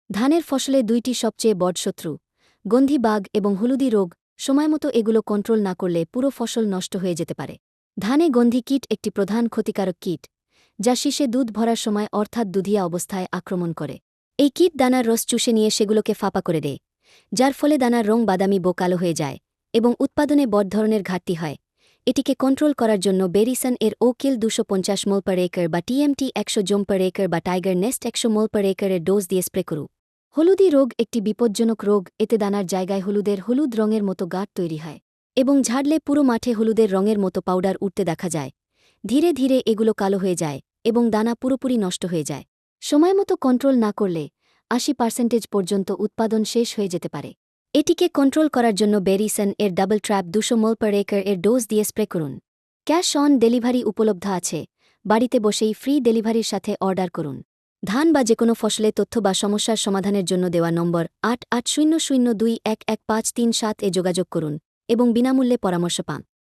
ধানের ফসলে দুইটি সবচেয়ে বড় শত্রু গন্ধি বাঘ এবং হলুদি রোগ। সময়মতো এগুলো কন্ট্রোল না করলে পুরো ফসল নষ্ট হয়ে যেতে পারে। ধানে গন্ধি কীট একটি প্রধান ক্ষতিকারক কীট, যা শীষে দুধ ভরার সময় অর্থাৎ দুধিয়া অবস্থায় আক্রমণ করে। এই কীট দানার রস চুষে নিয়ে সেগুলোকে ফাঁপা করে দেয়, যার ফলে দানার রং বাদামি বা কালো হয়ে যায় এবং উৎপাদনে বড় ধরনের ঘাটতি হয়। এটিকে কন্ট্রোল করার জন্য বেরিসন এর ওকিল 250 মোল পার একর বা টিএমটি 100 জোম পার একর বা টাইগার নেস্ট 100 মোল পার একরের ডোজ দিয়ে স্প্রে করু। হলুদি রোগ একটি বিপজ্জনক রোগ। এতে দানার জায়গায় হলুদ রঙের মতো গাঁট তৈরি হয় এবং ঝাড়লে পুরো মাঠে হলুদের রঙের মতো পাউডার উঠতে দেখা যায়। ধীরে ধীরে এগুলো কালো হয়ে যায় এবং দানা পুরোপুরি নষ্ট হয়ে যায়। সময়মতো কন্ট্রোল না করলে 80% পর্যন্ত উৎপাদন শেষ হয়ে যেতে পারে। এটিকে কন্ট্রোল করার জন্য বেরিসন এর ডাবল ট্র্যাপ 200 মোল পার একর এর ডোজ দিয়ে স্প্রে করুন। ক্যাশ অন ডেলিভারি উপলব্ধ আছে, বাড়িতে বসেই ফ্রি ডেলিভারির সাথে অর্ডার করুন। ধান বা যেকোনো ফসলে তথ্য বা সমস্যার সমাধানের জন্য দেওয়া নম্বর 8800211537 এ যোগাযোগ করুন এবং বিনামূল্যে পরামর্শ পান।